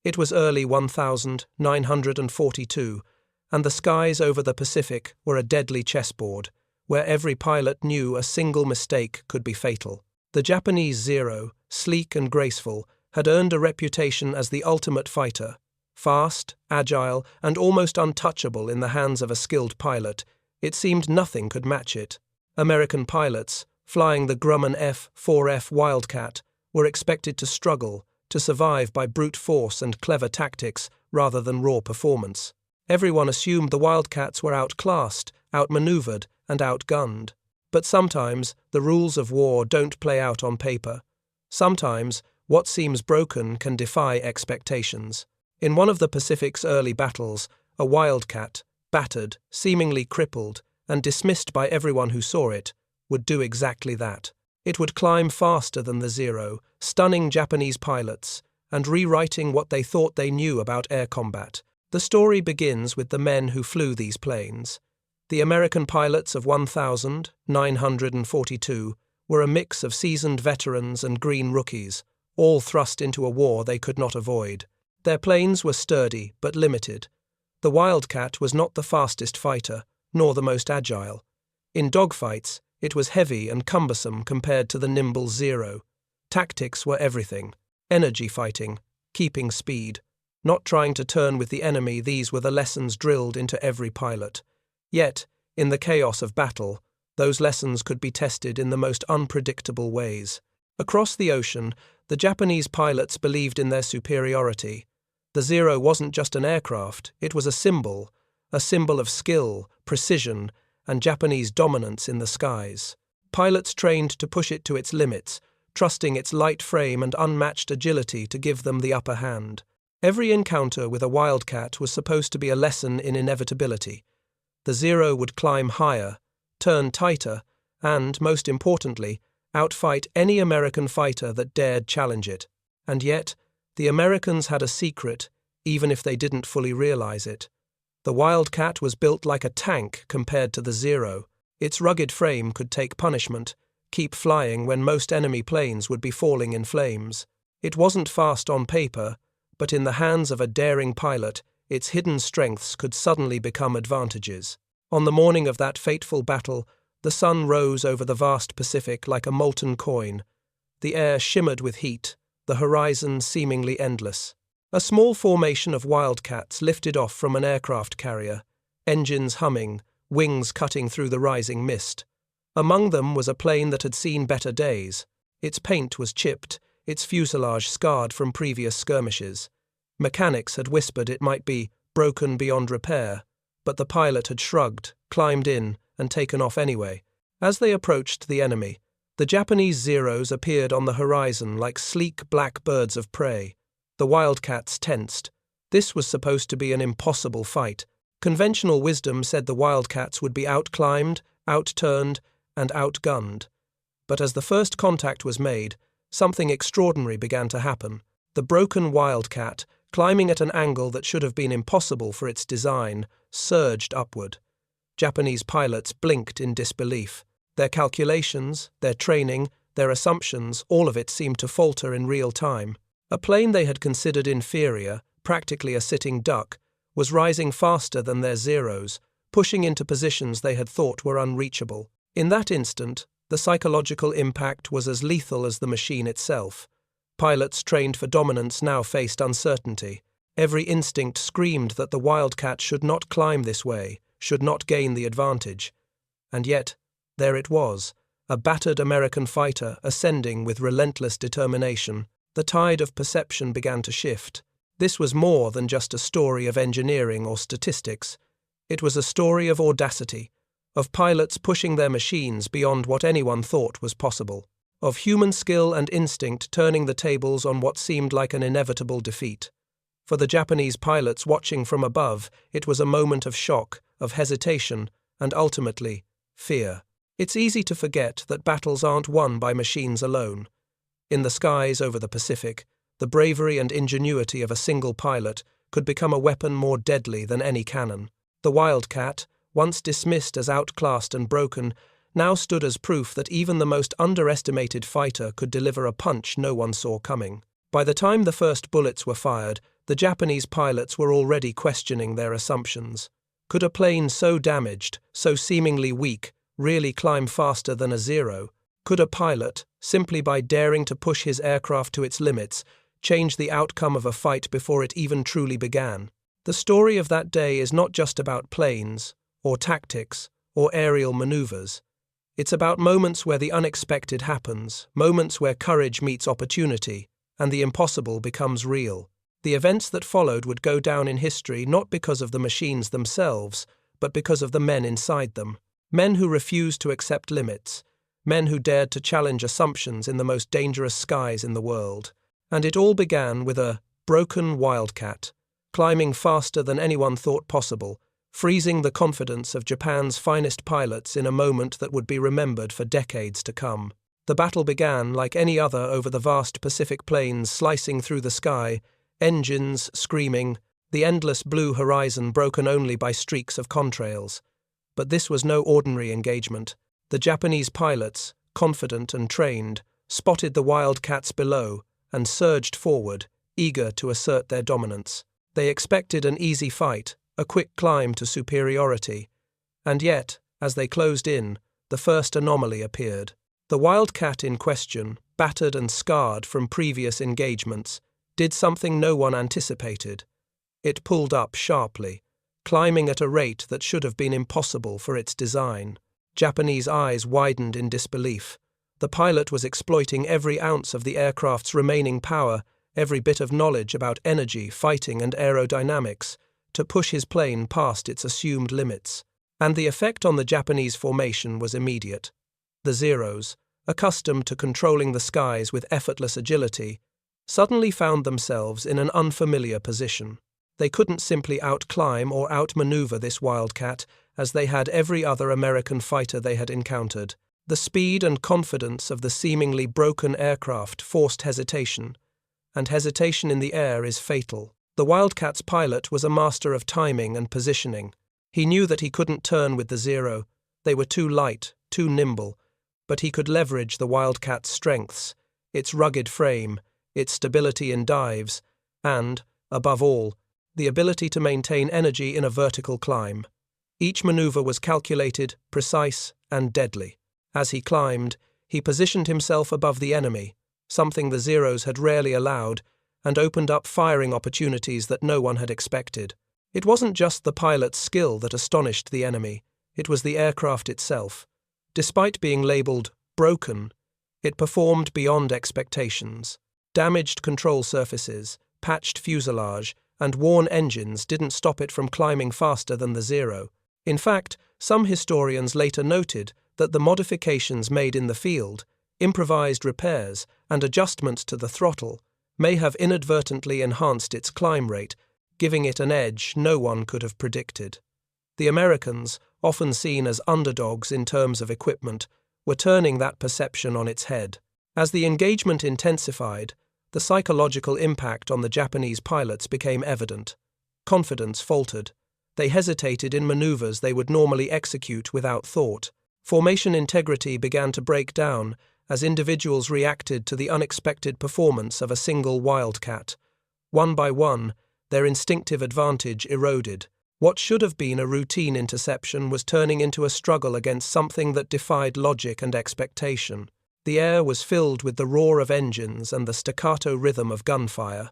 It was early 1942, and the skies over the Pacific were a deadly chessboard, where every pilot knew a single mistake could be fatal. The Japanese Zero, sleek and graceful, had earned a reputation as the ultimate fighter. Fast, agile, and almost untouchable in the hands of a skilled pilot, it seemed nothing could match it. American pilots, flying the Grumman F4F Wildcat, were expected to struggle, to survive by brute force and clever tactics rather than raw performance. Everyone assumed the Wildcats were outclassed, outmaneuvered, and outgunned. But sometimes the rules of war don't play out on paper. Sometimes what seems broken can defy expectations. In one of the Pacific's early battles, a Wildcat, battered, seemingly crippled, and dismissed by everyone who saw it, would do exactly that. It would climb faster than the Zero, stunning Japanese pilots, and rewriting what they thought they knew about air combat. The story begins with the men who flew these planes. The American pilots of 1942 were a mix of seasoned veterans and green rookies, all thrust into a war they could not avoid. Their planes were sturdy but limited. The Wildcat was not the fastest fighter, nor the most agile. In dogfights, it was heavy and cumbersome compared to the nimble Zero. Tactics were everything. Energy fighting, keeping speed, not trying to turn with the enemy, these were the lessons drilled into every pilot. Yet, in the chaos of battle, those lessons could be tested in the most unpredictable ways. Across the ocean, the Japanese pilots believed in their superiority. The Zero wasn't just an aircraft, it was a symbol of skill, precision, and Japanese dominance in the skies. Pilots trained to push it to its limits, trusting its light frame and unmatched agility to give them the upper hand. Every encounter with a Wildcat was supposed to be a lesson in inevitability. The Zero would climb higher, turn tighter, and, most importantly, outfight any American fighter that dared challenge it. And yet, the Americans had a secret, even if they didn't fully realize it. The Wildcat was built like a tank compared to the Zero. Its rugged frame could take punishment, keep flying when most enemy planes would be falling in flames. It wasn't fast on paper, but in the hands of a daring pilot, its hidden strengths could suddenly become advantages. On the morning of that fateful battle, the sun rose over the vast Pacific like a molten coin. The air shimmered with heat, the horizon seemingly endless. A small formation of Wildcats lifted off from an aircraft carrier, engines humming, wings cutting through the rising mist. Among them was a plane that had seen better days. Its paint was chipped, its fuselage scarred from previous skirmishes. Mechanics had whispered it might be broken beyond repair, but the pilot had shrugged, climbed in, and taken off anyway. As they approached the enemy, the Japanese Zeros appeared on the horizon like sleek black birds of prey. The Wildcats tensed. This was supposed to be an impossible fight. Conventional wisdom said the Wildcats would be outclimbed, outturned, and outgunned. But as the first contact was made, something extraordinary began to happen. The broken Wildcat, climbing at an angle that should have been impossible for its design, surged upward. Japanese pilots blinked in disbelief. Their calculations, their training, their assumptions, all of it seemed to falter in real time. A plane they had considered inferior, practically a sitting duck, was rising faster than their Zeros, pushing into positions they had thought were unreachable. In that instant, the psychological impact was as lethal as the machine itself. Pilots trained for dominance now faced uncertainty. Every instinct screamed that the Wildcat should not climb this way, should not gain the advantage. And yet, there it was, a battered American fighter ascending with relentless determination. The tide of perception began to shift. This was more than just a story of engineering or statistics. It was a story of audacity, of pilots pushing their machines beyond what anyone thought was possible, of human skill and instinct turning the tables on what seemed like an inevitable defeat. For the Japanese pilots watching from above, it was a moment of shock, of hesitation, and ultimately, fear. It's easy to forget that battles aren't won by machines alone. In the skies over the Pacific, the bravery and ingenuity of a single pilot could become a weapon more deadly than any cannon. The Wildcat, once dismissed as outclassed and broken, now stood as proof that even the most underestimated fighter could deliver a punch no one saw coming. By the time the first bullets were fired, The Japanese pilots were already questioning their assumptions. Could a plane so damaged, so seemingly weak, really climb faster than a Zero? Could a pilot, simply by daring to push his aircraft to its limits, change the outcome of a fight before it even truly began? The story of that day is not just about planes, or tactics, or aerial maneuvers. It's about moments where the unexpected happens, moments where courage meets opportunity, and the impossible becomes real. The events that followed would go down in history not because of the machines themselves, but because of the men inside them. Men who refused to accept limits, men who dared to challenge assumptions in the most dangerous skies in the world. And it all began with a broken Wildcat, climbing faster than anyone thought possible, freezing the confidence of Japan's finest pilots in a moment that would be remembered for decades to come. The battle began like any other over the vast Pacific plains slicing through the sky, engines screaming, the endless blue horizon broken only by streaks of contrails. But this was no ordinary engagement. The Japanese pilots, confident and trained, spotted the Wildcats below and surged forward, eager to assert their dominance. They expected an easy fight, a quick climb to superiority. And yet, as they closed in, the first anomaly appeared. The Wildcat in question, battered and scarred from previous engagements, did something no one anticipated. It pulled up sharply, climbing at a rate that should have been impossible for its design. Japanese eyes widened in disbelief. The pilot was exploiting every ounce of the aircraft's remaining power, every bit of knowledge about energy, fighting, and aerodynamics, to push his plane past its assumed limits. And the effect on the Japanese formation was immediate. The Zeros, accustomed to controlling the skies with effortless agility, suddenly found themselves in an unfamiliar position. They couldn't simply outclimb or outmaneuver this Wildcat, as they had every other American fighter they had encountered. The speed and confidence of the seemingly broken aircraft forced hesitation, and hesitation in the air is fatal. The Wildcat's pilot was a master of timing and positioning. He knew that he couldn't turn with the Zero. They were too light, too nimble, but he could leverage the Wildcat's strengths, its rugged frame, its stability in dives, and, above all, the ability to maintain energy in a vertical climb. Each maneuver was calculated, precise, and deadly. As he climbed, he positioned himself above the enemy, something the Zeros had rarely allowed, and opened up firing opportunities that no one had expected. It wasn't just the pilot's skill that astonished the enemy, it was the aircraft itself. Despite being labeled broken, it performed beyond expectations. Damaged control surfaces, patched fuselage, and worn engines didn't stop it from climbing faster than the Zero. In fact, some historians later noted that the modifications made in the field, improvised repairs, and adjustments to the throttle may have inadvertently enhanced its climb rate, giving it an edge no one could have predicted. The Americans, often seen as underdogs in terms of equipment, were turning that perception on its head. As the engagement intensified, the psychological impact on the Japanese pilots became evident. Confidence faltered. They hesitated in maneuvers they would normally execute without thought. Formation integrity began to break down as individuals reacted to the unexpected performance of a single Wildcat. One by one, their instinctive advantage eroded. What should have been a routine interception was turning into a struggle against something that defied logic and expectation. The air was filled with the roar of engines and the staccato rhythm of gunfire.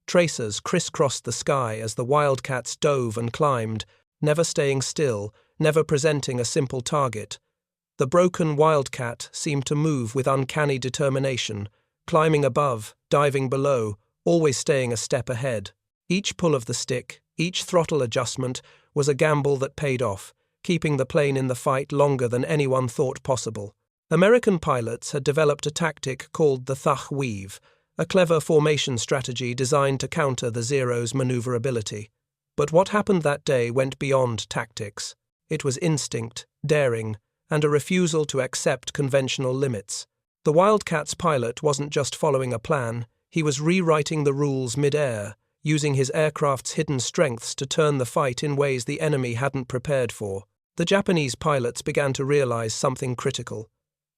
Tracers crisscrossed the sky as the Wildcats dove and climbed, never staying still, never presenting a simple target. The broken Wildcat seemed to move with uncanny determination, climbing above, diving below, always staying a step ahead. Each pull of the stick, each throttle adjustment, was a gamble that paid off, keeping the plane in the fight longer than anyone thought possible. American pilots had developed a tactic called the WWII, a clever formation strategy designed to counter the Zero's maneuverability. But what happened that day went beyond tactics. It was instinct, daring, and a refusal to accept conventional limits. The Wildcat's pilot wasn't just following a plan, he was rewriting the rules mid-air, using his aircraft's hidden strengths to turn the fight in ways the enemy hadn't prepared for. The Japanese pilots began to realize something critical.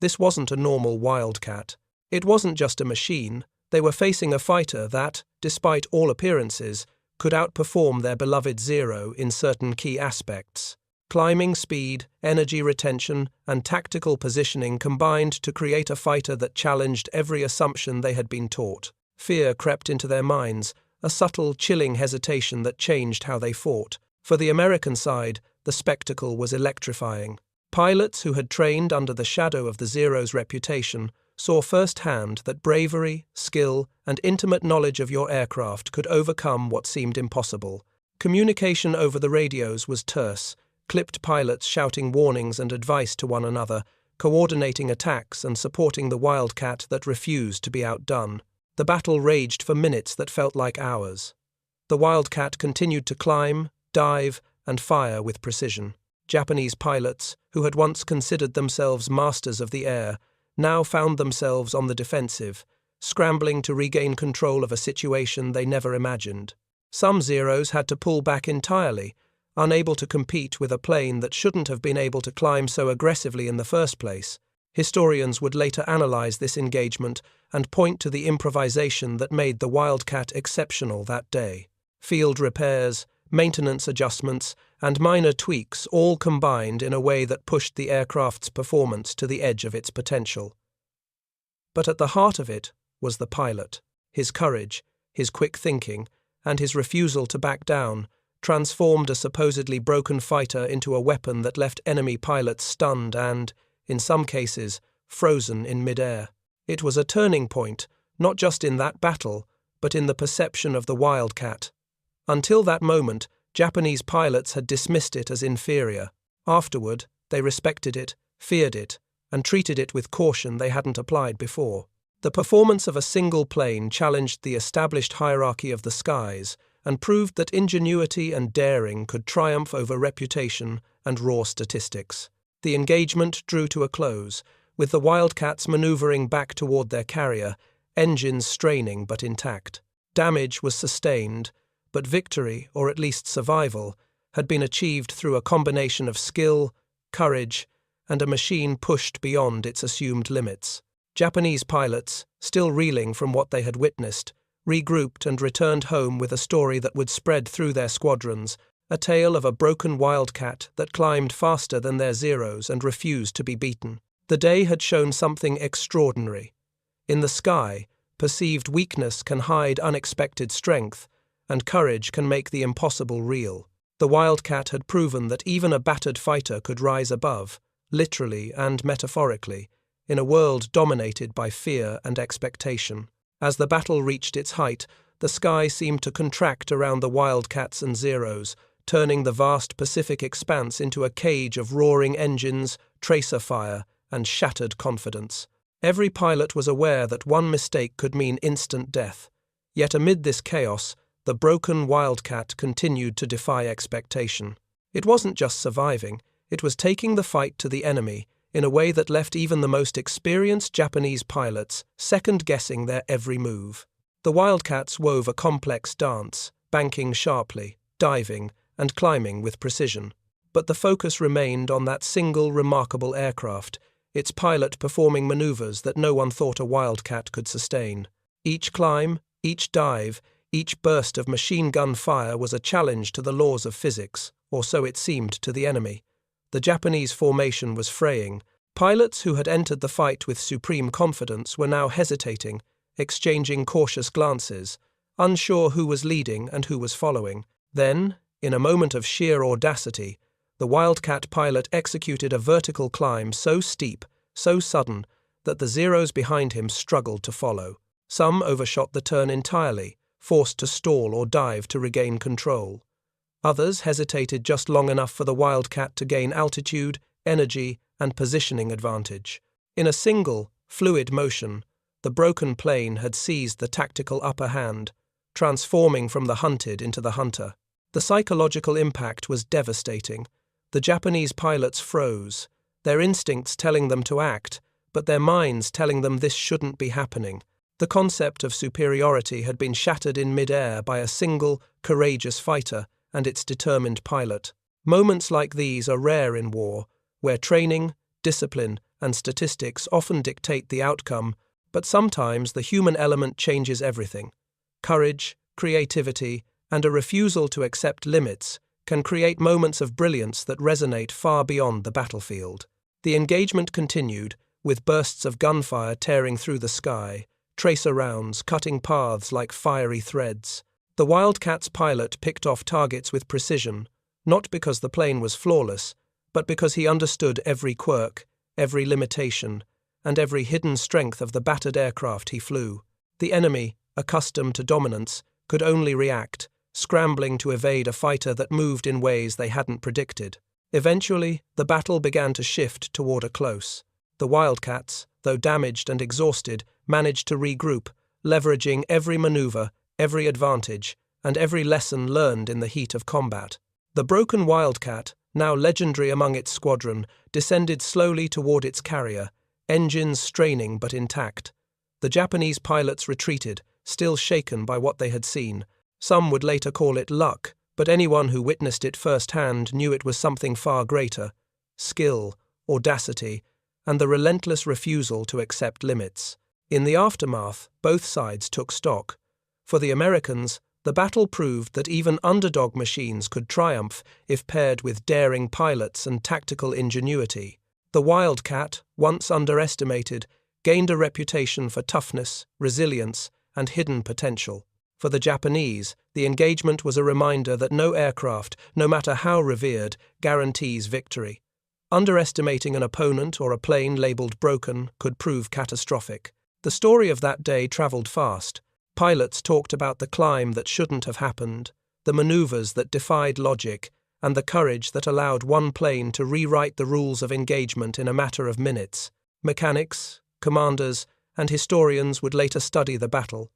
This wasn't a normal Wildcat. It wasn't just a machine. They were facing a fighter that, despite all appearances, could outperform their beloved Zero in certain key aspects. Climbing speed, energy retention, and tactical positioning combined to create a fighter that challenged every assumption they had been taught. Fear crept into their minds, a subtle, chilling hesitation that changed how they fought. For the American side, the spectacle was electrifying. Pilots who had trained under the shadow of the Zero's reputation saw firsthand that bravery, skill, and intimate knowledge of your aircraft could overcome what seemed impossible. Communication over the radios was terse, clipped pilots shouting warnings and advice to one another, coordinating attacks and supporting the Wildcat that refused to be outdone. The battle raged for minutes that felt like hours. The Wildcat continued to climb, dive, and fire with precision. Japanese pilots, who had once considered themselves masters of the air, now found themselves on the defensive, scrambling to regain control of a situation they never imagined. Some Zeros had to pull back entirely, unable to compete with a plane that shouldn't have been able to climb so aggressively in the first place. Historians would later analyze this engagement and point to the improvisation that made the Wildcat exceptional that day. Field repairs, maintenance adjustments, and minor tweaks all combined in a way that pushed the aircraft's performance to the edge of its potential. But at the heart of it was the pilot. His courage, his quick thinking, and his refusal to back down transformed a supposedly broken fighter into a weapon that left enemy pilots stunned and, in some cases, frozen in midair. It was a turning point, not just in that battle, but in the perception of the Wildcat. Until that moment, Japanese pilots had dismissed it as inferior. Afterward, they respected it, feared it, and treated it with caution they hadn't applied before. The performance of a single plane challenged the established hierarchy of the skies and proved that ingenuity and daring could triumph over reputation and raw statistics. The engagement drew to a close, with the Wildcats maneuvering back toward their carrier, engines straining but intact. Damage was sustained, but victory, or at least survival, had been achieved through a combination of skill, courage, and a machine pushed beyond its assumed limits. Japanese pilots, still reeling from what they had witnessed, regrouped and returned home with a story that would spread through their squadrons, a tale of a broken Wildcat that climbed faster than their Zeros and refused to be beaten. The day had shown something extraordinary. In the sky, perceived weakness can hide unexpected strength, and courage can make the impossible real. The Wildcat had proven that even a battered fighter could rise above, literally and metaphorically, in a world dominated by fear and expectation. As the battle reached its height, the sky seemed to contract around the Wildcats and Zeros, turning the vast Pacific expanse into a cage of roaring engines, tracer fire, and shattered confidence. Every pilot was aware that one mistake could mean instant death. Yet amid this chaos, the broken Wildcat continued to defy expectation. It wasn't just surviving, it was taking the fight to the enemy in a way that left even the most experienced Japanese pilots second-guessing their every move. The Wildcats wove a complex dance, banking sharply, diving, and climbing with precision. But the focus remained on that single remarkable aircraft, its pilot performing maneuvers that no one thought a Wildcat could sustain. Each climb, each dive, each burst of machine gun fire was a challenge to the laws of physics, or so it seemed to the enemy. The Japanese formation was fraying. Pilots who had entered the fight with supreme confidence were now hesitating, exchanging cautious glances, unsure who was leading and who was following. Then, in a moment of sheer audacity, the Wildcat pilot executed a vertical climb so steep, so sudden, that the Zeros behind him struggled to follow. Some overshot the turn entirely, forced to stall or dive to regain control. Others hesitated just long enough for the Wildcat to gain altitude, energy, and positioning advantage. In a single, fluid motion, the broken plane had seized the tactical upper hand, transforming from the hunted into the hunter. The psychological impact was devastating. The Japanese pilots froze, their instincts telling them to act, but their minds telling them this shouldn't be happening. The concept of superiority had been shattered in midair by a single, courageous fighter and its determined pilot. Moments like these are rare in war, where training, discipline, and statistics often dictate the outcome, But sometimes the human element changes everything. Courage, creativity, and a refusal to accept limits can create moments of brilliance that resonate far beyond the battlefield. The engagement continued, with bursts of gunfire tearing through the sky, tracer rounds cutting paths like fiery threads. The Wildcat's pilot picked off targets with precision, not because the plane was flawless, but because he understood every quirk, every limitation, and every hidden strength of the battered aircraft he flew. The enemy, accustomed to dominance, could only react, scrambling to evade a fighter that moved in ways they hadn't predicted. Eventually, the battle began to shift toward a close. The Wildcats, though damaged and exhausted, managed to regroup, leveraging every maneuver, every advantage, and every lesson learned in the heat of combat. The broken Wildcat, now legendary among its squadron, descended slowly toward its carrier, engines straining but intact. The Japanese pilots retreated, still shaken by what they had seen. Some would later call it luck, but anyone who witnessed it firsthand knew it was something far greater: skill, audacity, and the relentless refusal to accept limits. In the aftermath, both sides took stock. For the Americans, the battle proved that even underdog machines could triumph if paired with daring pilots and tactical ingenuity. The Wildcat, once underestimated, gained a reputation for toughness, resilience, and hidden potential. For the Japanese, the engagement was a reminder that no aircraft, no matter how revered, guarantees victory. Underestimating an opponent or a plane labeled broken could prove catastrophic. The story of that day traveled fast. Pilots talked about the climb that shouldn't have happened, the maneuvers that defied logic, and the courage that allowed one plane to rewrite the rules of engagement in a matter of minutes. Mechanics, commanders, and historians would later study the battle,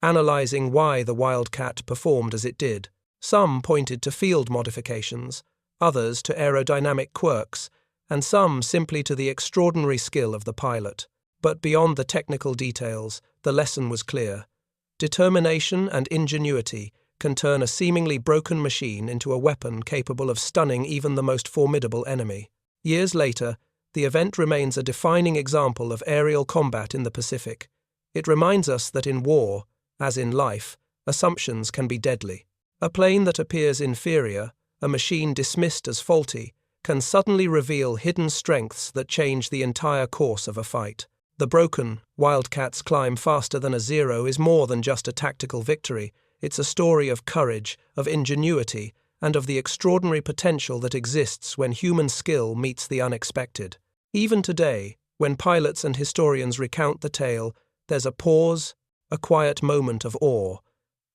analyzing why the Wildcat performed as it did. Some pointed to field modifications, others to aerodynamic quirks, and some simply to the extraordinary skill of the pilot. But beyond the technical details, the lesson was clear. Determination and ingenuity can turn a seemingly broken machine into a weapon capable of stunning even the most formidable enemy. Years later, the event remains a defining example of aerial combat in the Pacific. It reminds us that in war, as in life, assumptions can be deadly. A plane that appears inferior, a machine dismissed as faulty, can suddenly reveal hidden strengths that change the entire course of a fight. The broken Wildcat's climb faster than a Zero is more than just a tactical victory. It's a story of courage, of ingenuity, and of the extraordinary potential that exists when human skill meets the unexpected. Even today, when pilots and historians recount the tale, there's a pause, a quiet moment of awe.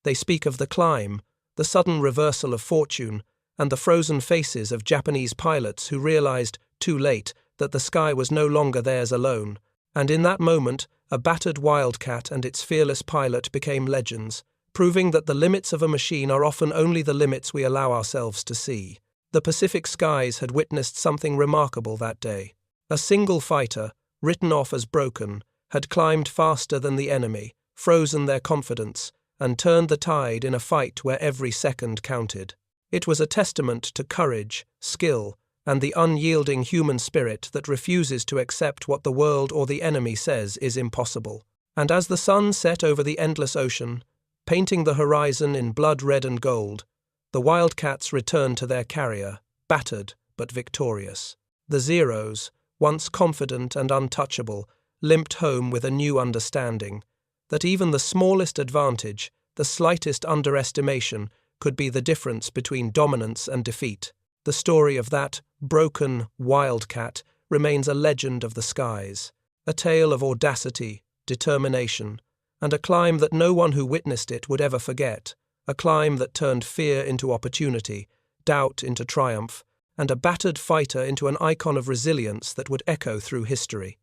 They speak of the climb, the sudden reversal of fortune, and the frozen faces of Japanese pilots who realized, too late, that the sky was no longer theirs alone. And in that moment, a battered Wildcat and its fearless pilot became legends, proving that the limits of a machine are often only the limits we allow ourselves to see. The Pacific skies had witnessed something remarkable that day. A single fighter, written off as broken, had climbed faster than the enemy, frozen their confidence, and turned the tide in a fight where every second counted. It was a testament to courage, skill, and the unyielding human spirit that refuses to accept what the world or the enemy says is impossible. And as the sun set over the endless ocean, painting the horizon in blood red and gold, the Wildcats returned to their carrier, battered but victorious. The Zeros, once confident and untouchable, limped home with a new understanding that even the smallest advantage, the slightest underestimation, could be the difference between dominance and defeat. The story of that broken Wildcat remains a legend of the skies, a tale of audacity, determination, and a climb that no one who witnessed it would ever forget, a climb that turned fear into opportunity, doubt into triumph, and a battered fighter into an icon of resilience that would echo through history.